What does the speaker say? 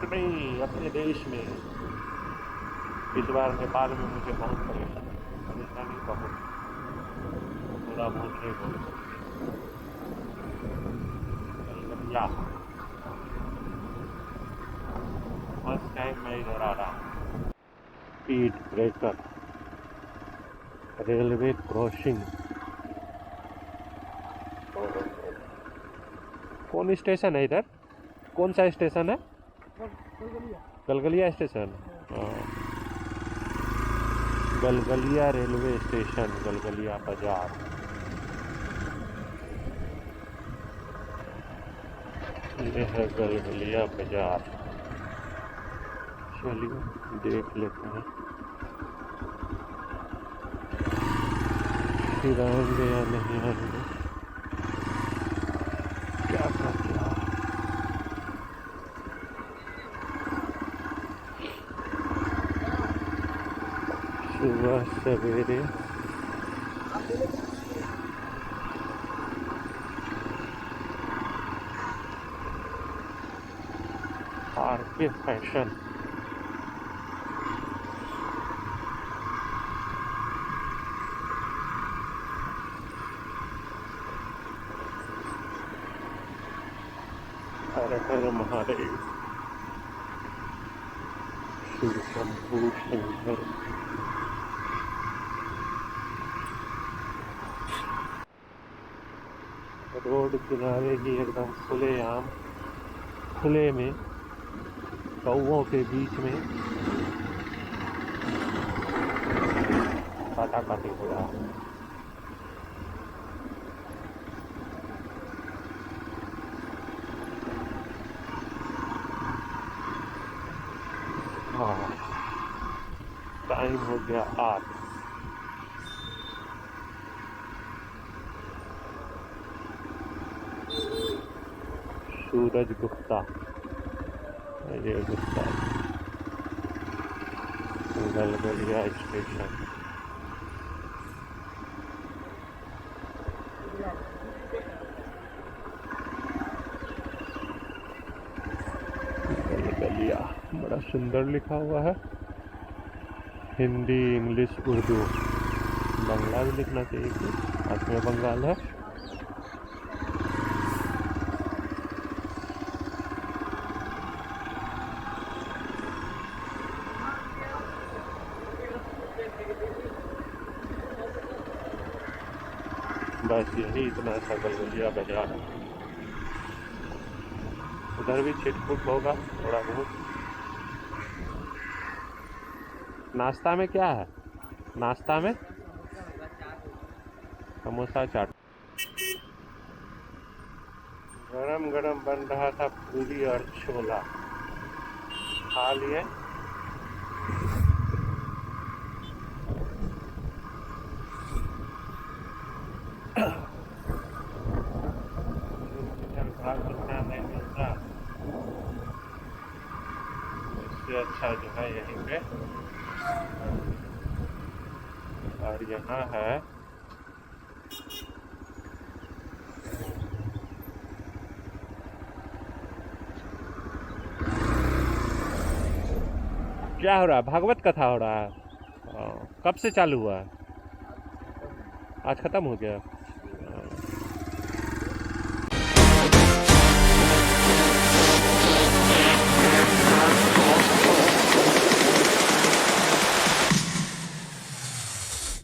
नहीं अपने देश में। इस बार नेपाल में मुझे बहुत परेशानी बहुत, थोड़ा बहुत नहीं बोल सकते। फर्स्ट टाइम मैं इधर आ रहा हूँ। Speed breaker, railway crossing. कौन स्टेशन है इधर? कौन सा स्टेशन है? Galgalia station. Galgalia railway station, Galgalia बाजार। ये है गलगलिया बाजार। चलिए देख लेते हैं फिर आएंगे या नहीं आएंगे, क्या करते हैं। सुबह सवेरे आरके फैशन। हर हर महादेव, शिव शंभू शंकर। रोड किनारे ही एकदम खुलेआम, खुले में कौओं के बीच में काटाकाटी हो रहा है। हाँ, टाइम हो गया 8। सूरज गुप्ता, ये गुप्ता, गलगलिया स्टेशन। गलगलिया बड़ा सुंदर लिखा हुआ है, हिंदी इंग्लिश उर्दू। बांग्ला भी लिखना चाहिए कि साथ में बंगाल है। बस यही इतना सा गलगलिया बाजार है। उधर भी छिटपुट होगा थोड़ा बहुत। नाश्ता में क्या है? नाश्ता में समोसा चाट। गरम गरम बन रहा था पूरी और छोला, खा लिए। इससे अच्छा जो है यहीं पे, और यहाँ है क्या हो रहा है? भागवत कथा हो रहा है। कब से चालू हुआ है? आज खत्म हो गया।